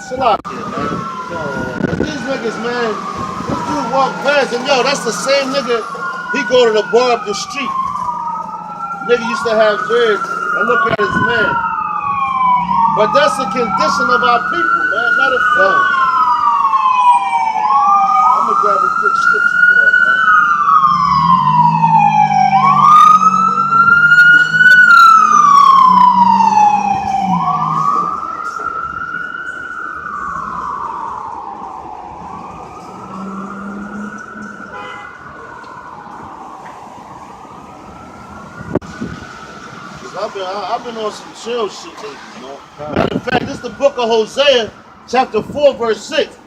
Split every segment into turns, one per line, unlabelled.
Sloppy, man. These niggas, man, this dude walk past and yo, that's the same nigga. He go to the bar up the street. Nigga used to have dreads and look at his man. But that's the condition of our people, man. Not a fact. I'm gonna grab a quick scripture for it, man. I've been on some chill shit lately, man. Matter of fact, this is the book of Hosea, chapter 4, verse 6.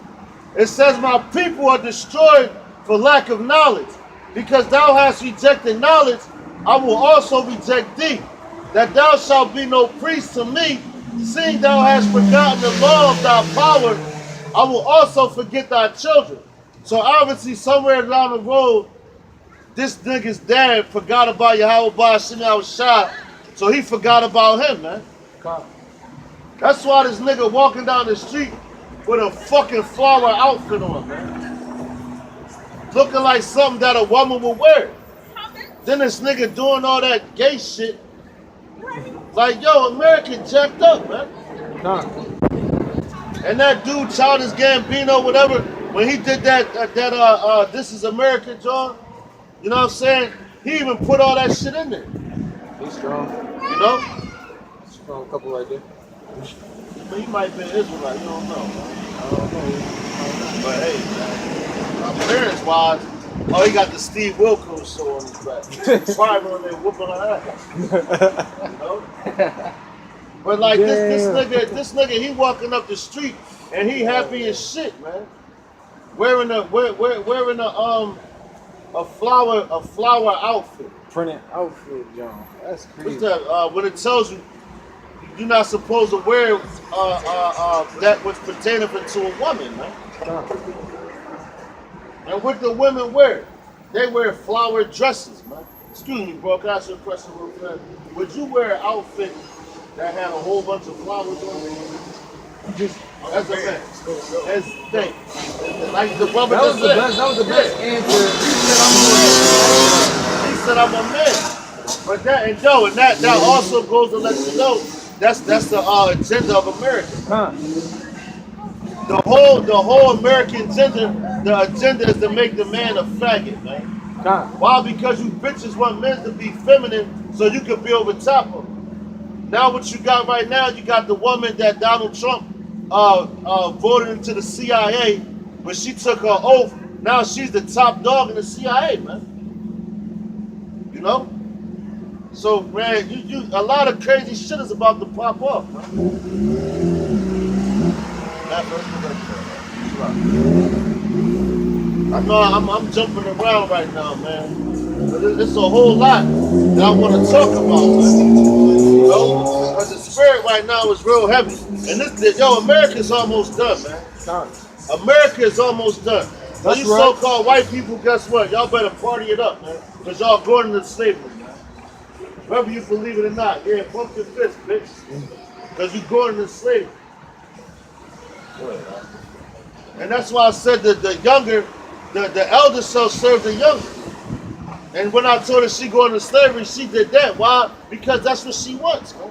It says, my people are destroyed for lack of knowledge. Because thou hast rejected knowledge, I will also reject thee. That thou shalt be no priest to me, seeing thou hast forgotten the law of thy power, I will also forget thy children. So obviously somewhere down the road, this nigga's dad forgot about Yahweh Shimei Shah. So he forgot about him, man. That's why this nigga walking down the street with a fucking flower outfit on, man. Looking like something that a woman would wear. Then this nigga doing all that gay shit. Like, yo, America jacked up, man. And that dude, Childish Gambino, whatever, when he did that This Is America, John, you know what I'm saying? He even put all that shit in there.
He's strong.
You know?
Strong couple right there.
But he might be an Israelite, you don't know.
I don't know.
But hey, man, appearance-wise, oh, he got the Steve Wilkos show on his back. Probably on there whooping her ass. You know? But like this nigga, he walking up the street and he happy as shit, man. Wearing a flower outfit.
Printed outfit, John. That's crazy.
What's that? When it tells you you're not supposed to wear that which pertaineth to a woman, man. And what the women wear? They wear flower dresses, man. Excuse me, bro. Can I ask you a question real quick? Would you wear an outfit that had a whole bunch of flowers on it? Just as a man. As thing. Like the brother
that was the best. That was the best answer.
He said I'm a man. But that also goes to let you know that's the agenda of America. The whole American agenda, the agenda is to make the man a faggot, man. Why? Because you bitches want men to be feminine so you can be over top of them. Now what you got right now, you got the woman that Donald Trump voted into the CIA, but she took her oath. Now she's the top dog in the CIA, man. You know? So, man, you a lot of crazy shit is about to pop up, man. I know I'm jumping around right now, man. But it's a whole lot that I want to talk about, man. You know? Because the spirit right now is real heavy. And America's almost done, man. America is almost done. Now you so-called white people, guess what? Y'all better party it up, man. Because y'all going into slavery, man. Whether you believe it or not, yeah, pump your fist, bitch. Because you're going into slavery. And that's why I said that the elder shall serve the younger. And when I told her she going to slavery, she did that. Why? Because that's what she wants, man.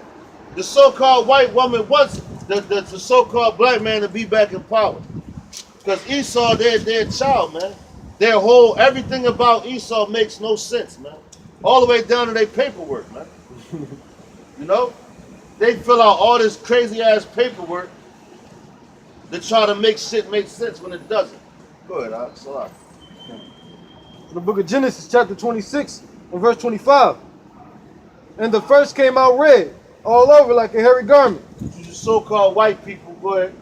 The so-called white woman wants the so-called black man to be back in power. Because Esau, they're a child, man. Everything about Esau makes no sense, man. All the way down to their paperwork, man. You know? They fill out all this crazy-ass paperwork to try to make shit make sense when it doesn't. Go ahead, Alex.
The book of Genesis, chapter 26, and verse 25. And the first came out red, all over like a hairy garment.
You so-called white people, go ahead.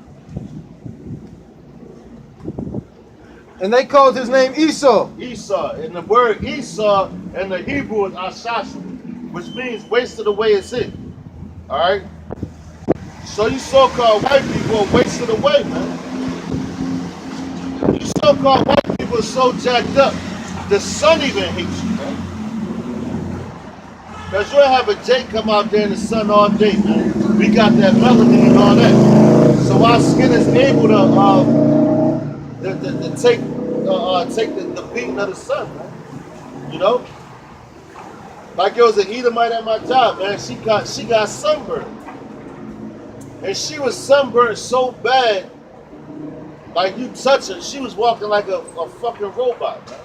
And they called his name Esau.
Esau. And the word Esau in the Hebrew is Ashashu, which means wasted away is it. Alright? So you so-called white people are wasted away, man. You so-called white people are so jacked up, the sun even hates you, man. Because you'll have a Jake come out there in the sun all day, man. We got that melanin and all that. So our skin is able to take the beating of the sun, man. You know? Like it was an Edomite at my job, man. She got sunburned. And she was sunburned so bad, like you touch her, she was walking like a fucking robot, man.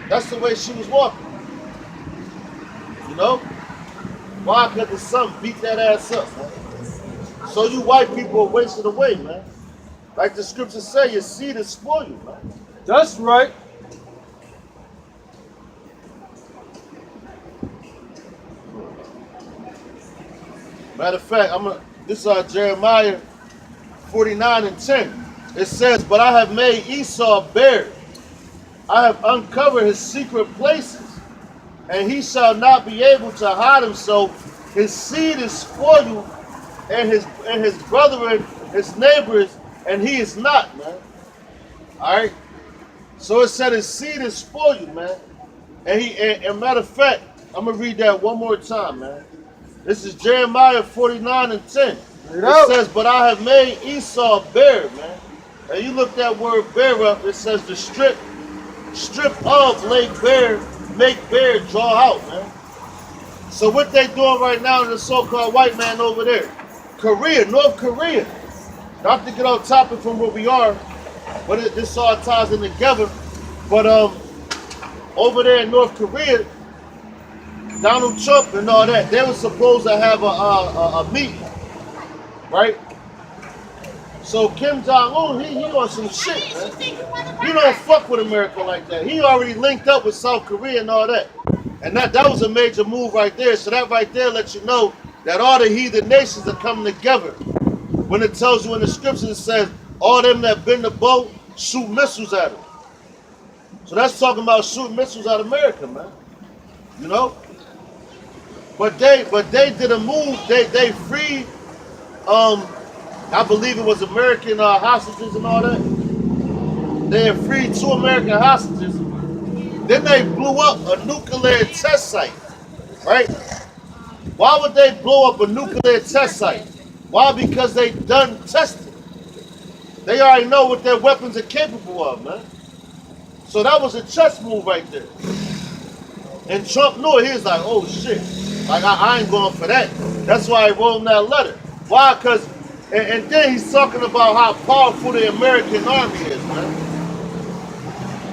That's the way she was walking. You know? Why? Because the sun beat that ass up, man. So you white people are wasted away, man. Like the scriptures say, your seed is spoil you, man.
That's right.
Matter of fact, this is Jeremiah 49:10. It says, but I have made Esau bare. I have uncovered his secret places, and he shall not be able to hide himself. His seed is spoiled, and his brethren, his neighbors, and he is not, man. Alright? So it said his seed is spoiled, man. And matter of fact, I'm gonna read that one more time, man. This is Jeremiah 49:10. It says, but I have made Esau bare, man. And you look that word bare up, it says the strip of, lay bare, make bare, draw out, man. So what they doing right now in the so-called white man over there? Korea, North Korea. Not to get off topic from where we are, but this all ties in together. But over there in North Korea, Donald Trump and all that, they were supposed to have a meeting, right? So Kim Jong-un, he on some shit, man. You don't fuck with America like that. He already linked up with South Korea and all that. And that was a major move right there. So that right there lets you know that all the heathen nations are coming together. When it tells you in the scriptures, it says, all them that bend the bow, shoot missiles at them. So that's talking about shooting missiles at America, man. You know? But they did a move. They freed, I believe it was American hostages and all that. They had freed 2 American hostages. Then they blew up a nuclear test site, right? Why would they blow up a nuclear test site? Why? Because they done testing. They already know what their weapons are capable of, man. So that was a chess move right there. And Trump knew it. He was like, oh shit. Like, I ain't going for that. That's why he wrote him that letter. Why? Because, and then he's talking about how powerful the American army is, man.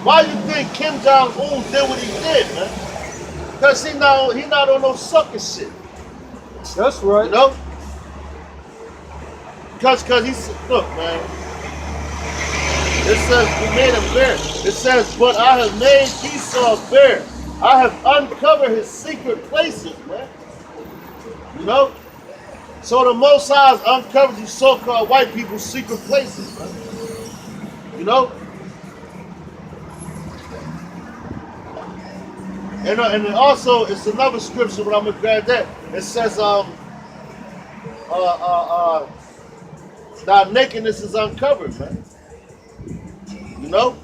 Why you think Kim Jong-un did what he did, man? Because he not on no sucker shit.
That's right.
You know? Because he's, look, man. It says, we made him bare. It says, but I have made Esau bare. I have uncovered his secret places, man. You know? So the Most High has uncovered you so-called white people's secret places, man. You know? And then also, it's another scripture, but I'm going to grab that. It says, thy nakedness is uncovered, man. You know?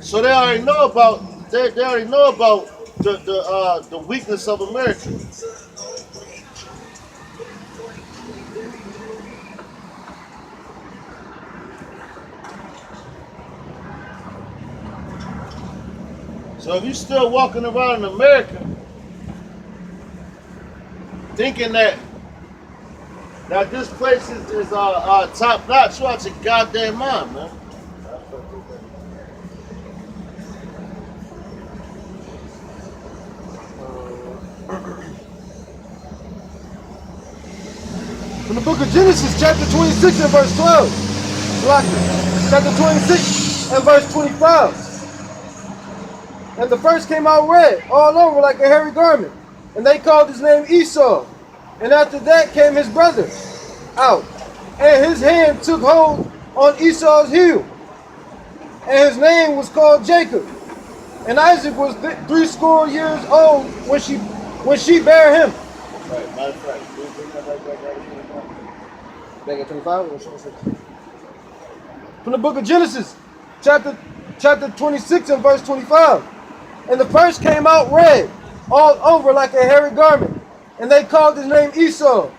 So they already know about, they already know about the weakness of America. So if you're still walking around in America thinking that this place is top notch, you out your goddamn mind, man.
From the book of Genesis, chapter 26 and verse 12. Chapter 26 and verse 25. And the first came out red, all over like a hairy garment. And they called his name Esau. And after that came his brother out. And his hand took hold on Esau's heel. And his name was called Jacob. And Isaac was 80 years old when she bare him.
Right, matter of fact,
Back at 25 or 26? From the book of Genesis, chapter 26 and verse 25. And the first came out red, all over like a hairy garment. And they called his name Esau.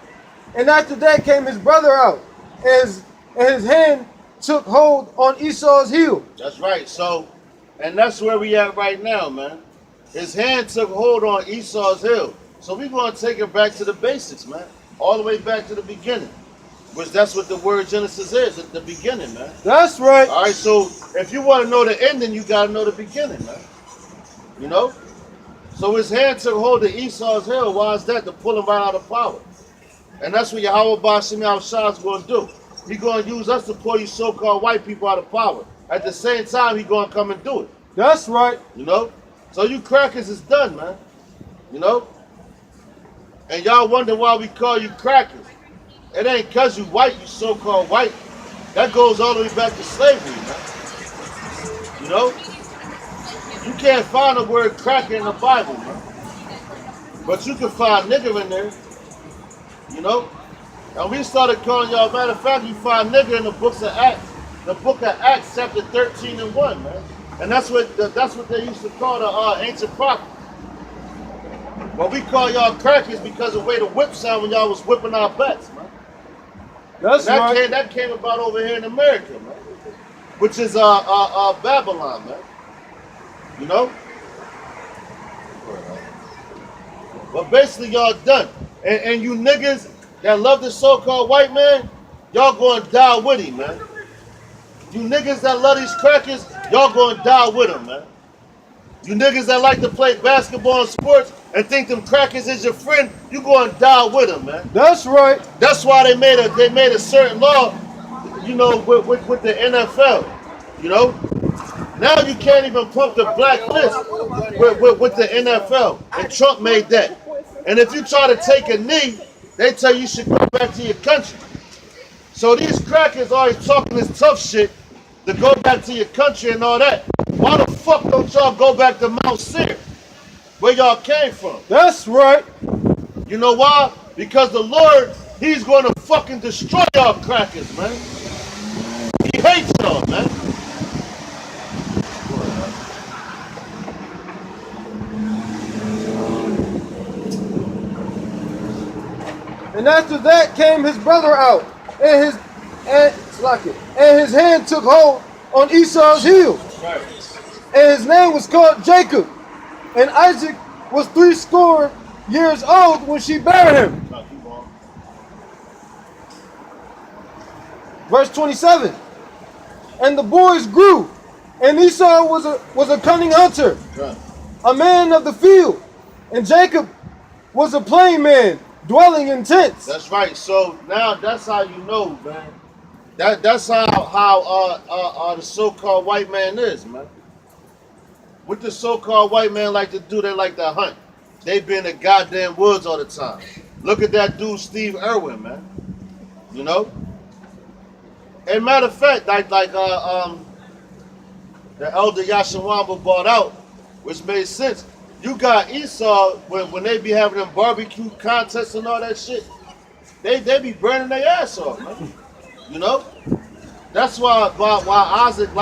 And after that came his brother out. And and his hand took hold on Esau's heel.
That's right. So, and that's where we at right now, man. His hand took hold on Esau's heel. So we're going to take it back to the basics, man. All the way back to the beginning. Which that's what the word Genesis is, at the beginning, man.
That's right.
All right, so if you want to know the ending, you got to know the beginning, man. You know? So his hand took hold of Esau's heel. Why is that? To pull him right out of power. And that's what Yahweh Bashim Al-Shah is going to do. He's going to use us to pull you so-called white people out of power. At the same time, he's going to come and do it.
That's right.
You know? So you crackers is done, man. You know? And y'all wonder why we call you crackers. It ain't because you white, you so-called white. That goes all the way back to slavery, man. You know? You can't find the word cracker in the Bible, man. But you can find nigger in there. You know? And we started calling y'all, matter of fact, you find nigger in the books of Acts. The book of Acts, chapter 13 and 1, man. And that's what they used to call the ancient prophets. But we call y'all crackers because of the way the whip sound when y'all was whipping our butts, man.
That's right.
That came about over here in America, man. Which is Babylon, man. You know? But basically y'all done. And you niggas that love the so-called white man, y'all going to die with him, man. You niggas that love these crackers, y'all going to die with them, man. You niggas that like to play basketball and sports and think them crackers is your friend, you going to die with them, man.
That's right.
That's why they made a certain law, you know, with the NFL, you know. Now you can't even pump the black list with the NFL, and Trump made that. And if you try to take a knee, they tell you should go back to your country. So these crackers always talking this tough shit to go back to your country and all that. Why the fuck don't y'all go back to Mount Seir, where y'all came from?
That's right.
You know why? Because the Lord, he's going to fucking destroy y'all crackers, man. He hates y'all, man.
And after that came his brother out, and his hand took hold on Esau's heel.
Right.
And his name was called Jacob. And Isaac was 80 years old when she bare him. Verse 27. And the boys grew, and Esau was a cunning hunter,
Right.
a man of the field, and Jacob was a plain man, dwelling in tents.
That's right. So now that's how you know, man. That's how the so-called white man is, man. What the so-called white man like to do, they like to hunt. They be in the goddamn woods all the time. Look at that dude, Steve Irwin, man. You know? And matter of fact, like the elder Yashawamba brought out, which made sense. You got Esau when they be having them barbecue contests and all that shit. They be burning their ass off, man. You know? That's why Isaac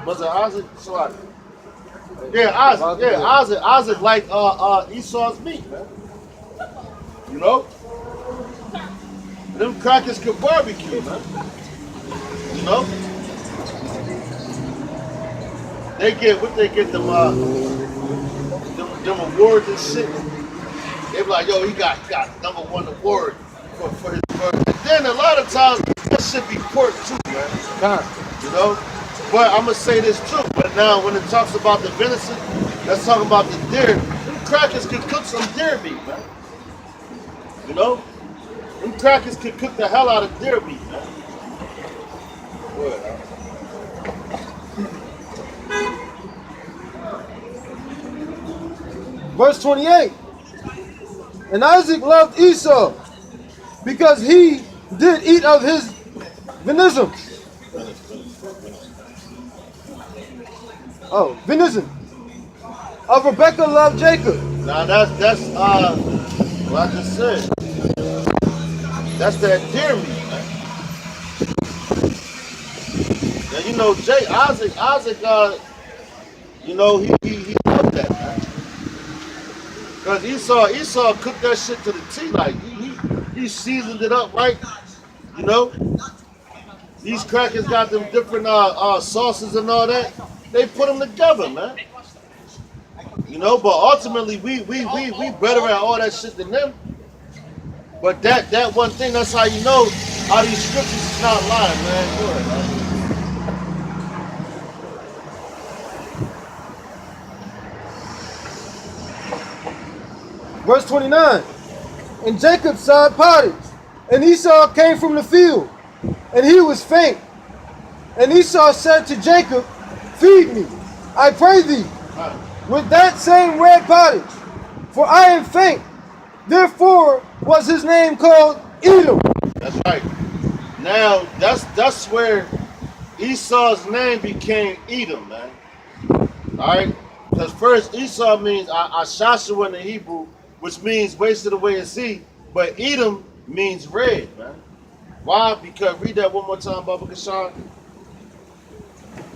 was it Isaac? Sorry. Yeah, Isaac. Yeah, Isaac like Esau's meat, man. You know? Them crackers could barbecue, man. You know? They get them awards and shit. They be like, yo, he got #1 award for his bird. And then a lot of times that shit be pork too, man. You know? But I'm gonna say this too. But now when it talks about the venison, let's talk about the deer. Them crackers could cook some deer meat, man. You know? Them crackers could cook the hell out of deer meat, man. Good, huh?
Verse 28. And Isaac loved Esau because he did eat of his venison. Venison. Of Rebekah loved Jacob.
Now that's what I just said. That's that deer meat, man. Now you know Isaac, you know he loved that, man. Cause Esau cooked that shit to the T, like he seasoned it up right. You know, these crackers got them different sauces and all that. They put them together, man. You know, but ultimately we better at all that shit than them. But that one thing, that's how you know how these scriptures is not lying, man. Go ahead, man.
Verse 29. And Jacob sowed pottage, and Esau came from the field, and he was faint. And Esau said to Jacob, feed me, I pray thee, with that same red pottage, for I am faint. Therefore was his name called Edom.
That's right. Now that's where Esau's name became Edom, man. All right, because first Esau means Ashasha in the Hebrew, which means wasted away at sea, but Edom means red, man. Why? Because read that one more time, Baba Kashan.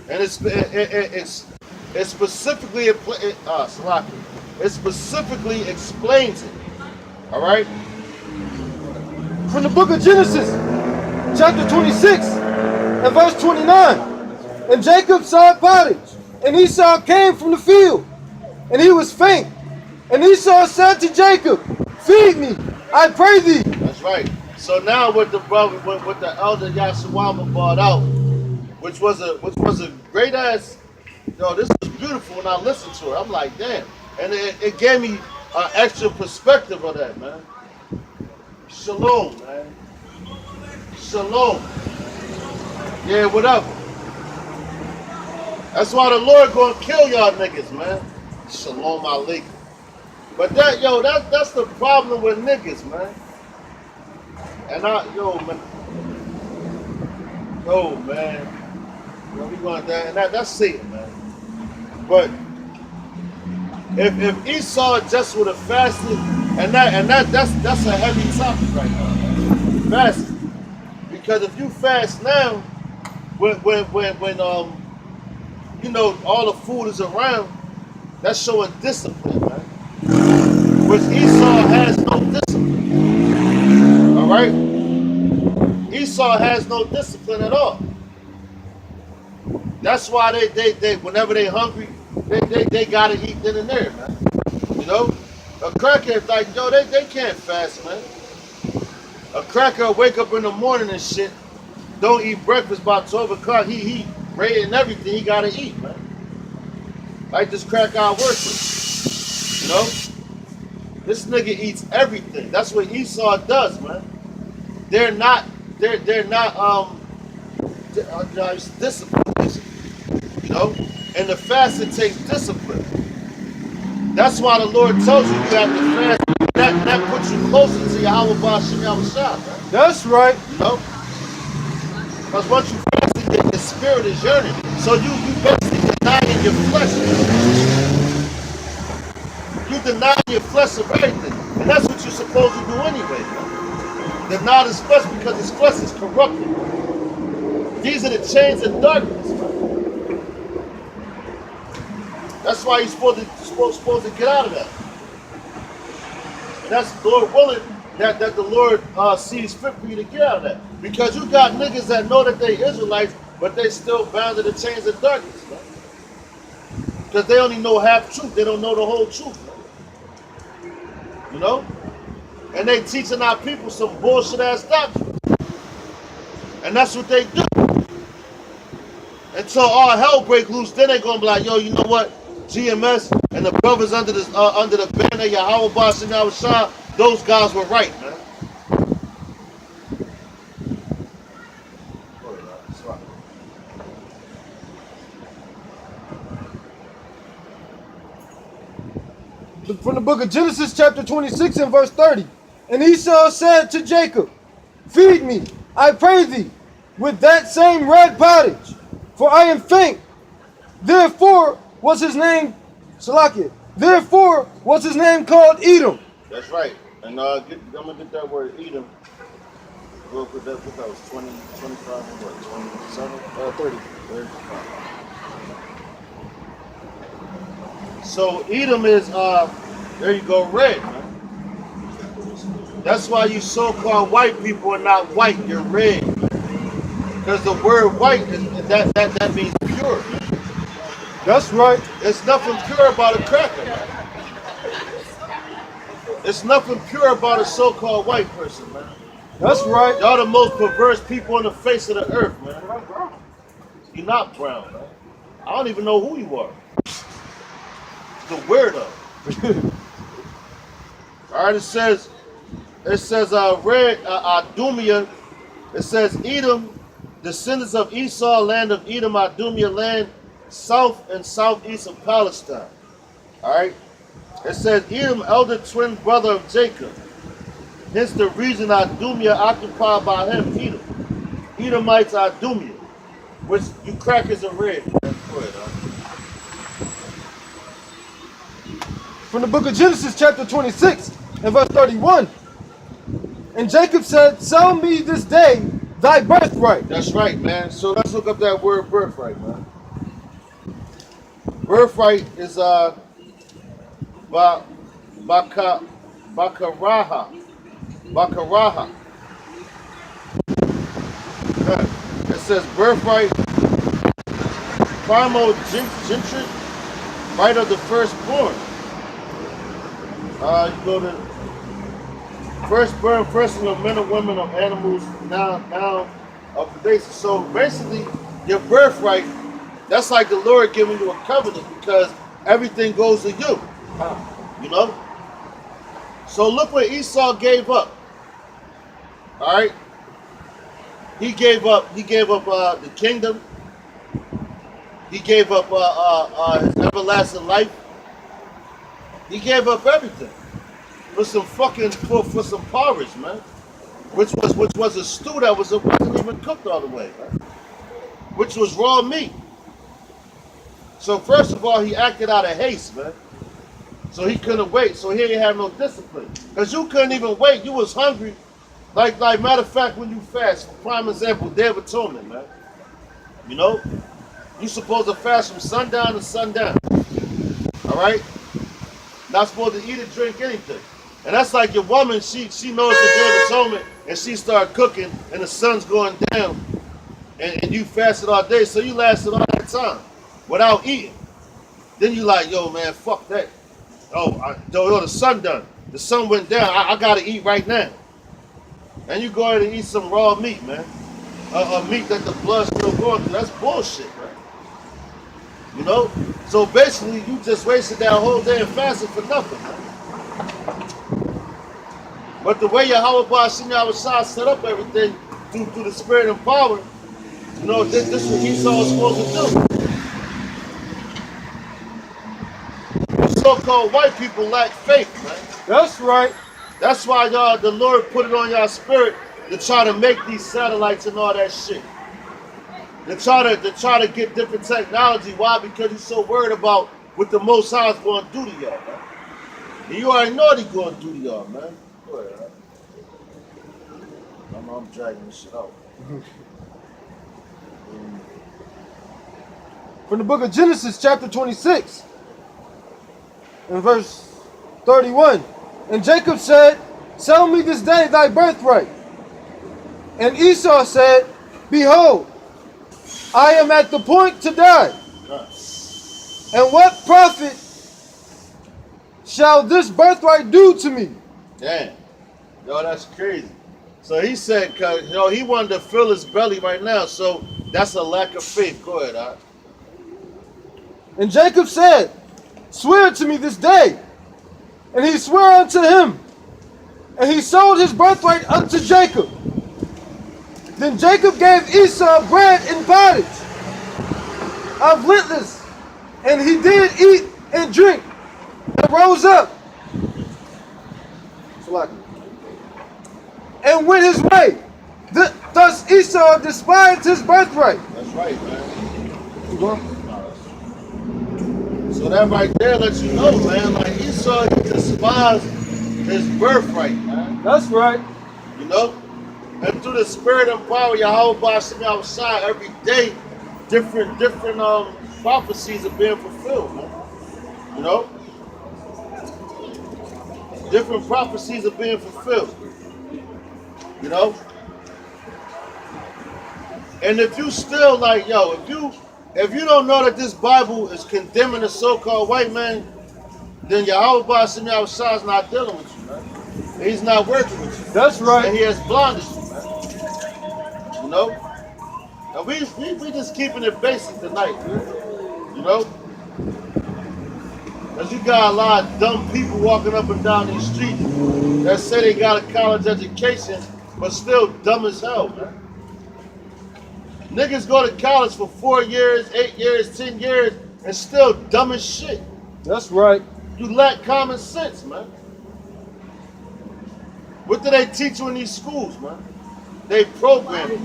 And it specifically it specifically explains it. All right.
From the book of Genesis, chapter 26, and verse 29. And Jacob sowed pottage, and Esau came from the field, and he was faint. And Esau said to Jacob, feed me, I pray thee.
That's right. So now what the brother, what the elder Yashawama brought out, which was a great ass, yo, this was beautiful when I listened to it. I'm like, damn. And it gave me an extra perspective of that, man. Shalom, man. Shalom. Yeah, whatever. That's why the Lord gonna kill y'all niggas, man. Shalom alaikum. But that's the problem with niggas, man. And man. We going down, and that's Satan, man. But if Esau just would have fasted, and that's a heavy topic right now, man. Fasting. Because if you fast now, when you know all the food is around, that's showing discipline, man. Which Esau has no discipline. All right? Esau has no discipline at all. That's why they whenever they hungry, they gotta eat then and there, man. You know? A crackhead like, yo, they can't fast, man. A cracker wake up in the morning and shit, don't eat breakfast by 12 o'clock, he ready and everything, he gotta eat, man. Like this cracker I work with. You know? This nigga eats everything. That's what Esau does, man. They're not disciplined, you know? And the fasting takes discipline. That's why the Lord tells you have to fast. That puts you closer to Yahweh Ba'Shem Yahushua, man.
That's right.
You know? Because once you fast, your spirit is yearning. So you basically denying your flesh. You deny your flesh of everything. And that's what you're supposed to do anyway, man. Deny his flesh because his flesh is corrupted. These are the chains of darkness, man. That's why you're supposed to get out of that. And that's the Lord willing that the Lord sees fit for you to get out of that. Because you got niggas that know that they Israelites, but they still bound to the chains of darkness, man. Because they only know half truth. They don't know the whole truth, man. You know? And they teaching our people some bullshit ass doctrine. And that's what they do. Until all hell break loose, then they gonna be like, yo, you know what? GMS and the brothers under the banner Yahweh Ba'Shem Yahushua, those guys were right, man.
From the book of Genesis, chapter 26 and verse 30. And Esau said to Jacob, feed me, I pray thee, with that same red pottage, for I am faint. Therefore was his name, Salakia, therefore was his name called Edom.
That's right. And I'm going to get that word Edom. Real quick, that was 20, 25, and what, 27? 30. 35. So Edom is, there you go, red, man. That's why you so-called white people are not white. You're red. Because the word white, that means pure.
That's right.
There's nothing pure about a cracker, man. There's nothing pure about a so-called white person, man.
That's right.
Y'all the most perverse people on the face of the earth, man. You're not brown, man. I don't even know who you are. The weirdo. All right, it says, red, Idumea. It says, Edom, descendants of Esau, land of Edom, Idumea, land south and southeast of Palestine. All right. It says, Edom, elder twin brother of Jacob. Hence the region Idumea occupied by him, Edom. Edomites Idumea, which you crackers are red. Go ahead,
From the book of Genesis, chapter 26, and verse 31. And Jacob said, sell me this day thy birthright.
That's right, man. So let's look up that word birthright, man. Birthright is Bakaraha. Bakaraha. It says birthright, primogeniture, right of the firstborn. You go to firstborn, person of men and women, of animals, now of the basis. So basically, your birthright, that's like the Lord giving you a covenant because everything goes to you. You know? So look what Esau gave up. All right? He gave up the kingdom. He gave up his everlasting life. He gave up everything for some for some porridge, man. Which was a stew that wasn't even cooked all the way, man. Which was raw meat. So first of all, he acted out of haste, man. So he couldn't wait. So he didn't have no discipline. Because you couldn't even wait. You was hungry. Like matter of fact, when you fast, for prime example, Day of Atonement, man. You know? You supposed to fast from sundown to sundown. All right? Not supposed to eat or drink anything. And that's like your woman, she knows the Day of Atonement and she start cooking and the sun's going down and you fasted all day. So you lasted all that time without eating. Then you like, yo, man, fuck that. The sun done. The sun went down. I got to eat right now. And you go ahead and eat some raw meat, man. A meat that the blood's still going through. That's bullshit, man. You know? So basically, you just wasted that whole day and fasted for nothing, man. But the way Yahweh Ba'ashim Yahushua set up everything through the spirit and power, you know, this is what Esau was supposed to do. The so-called white people lack faith, man.
That's right.
That's why the Lord put it on y'all spirit to try to make these satellites and all that shit. To try to get different technology. Why? Because he's so worried about what the Most High is going to do to y'all, man. And you already know what he's going to do to y'all, man. Go ahead, man. I'm dragging this shit out.
From the book of Genesis, chapter 26, and verse 31. And Jacob said, sell me this day thy birthright. And Esau said, behold, I am at the point to die. And what profit shall this birthright do to me?
Damn. Yo, that's crazy. So he said, cause he wanted to fill his belly right now, so that's a lack of faith. Go ahead, all right.
And Jacob said, swear to me this day. And he swore unto him. And he sold his birthright unto Jacob. Then Jacob gave Esau bread and pottage of litless. And he did eat and drink and rose up and went his way. Thus Esau despised his birthright.
That's right, man. So that right there lets you know, man, like Esau, he despised his birthright, man.
That's right.
You know? And through the spirit and power, Yahweh Ba'ashim Yahushua, every day, different prophecies are being fulfilled, man. You know? Different prophecies are being fulfilled. You know? And if you still like, yo, if you don't know that this Bible is condemning the so-called white man, then Yahweh Shem Shah is not dealing with you, man. He's not working with you.
That's right.
And he has blinded you, man. You know? And we just keeping it basic tonight, man. You know? Because you got a lot of dumb people walking up and down these streets that say they got a college education, but still dumb as hell, man. Niggas go to college for 4 years, 8 years, 10 years, and still dumb as shit.
That's right.
You lack common sense, man. What do they teach you in these schools, man? They program you.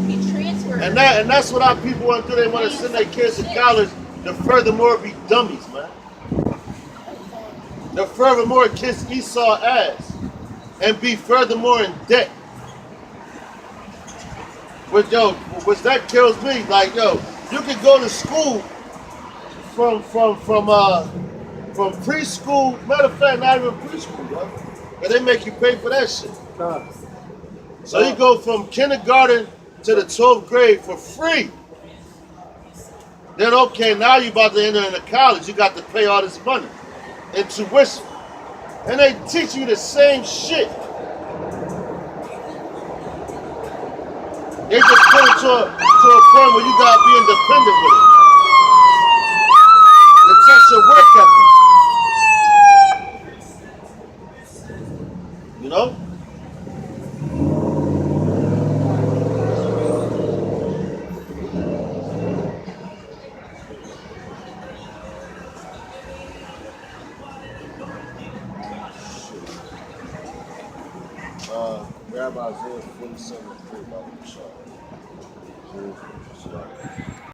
He transferred.
And that's what our people want to do. They want to send their kids to college to furthermore be dummies, man. To furthermore kiss Esau ass and be furthermore in debt. Which that kills me. Like, yo, you can go to school from preschool. Matter of fact, not even preschool, bro. But they make you pay for that shit.
Nah.
So you go from kindergarten to the 12th grade for free. Then okay, now you about to enter into college. You got to pay all this money in tuition, and they teach you the same shit. They just put it to a point where you gotta be independent with it. To test your work ethic. You know? Rabbi Isaiah 47:3 about the Messiah.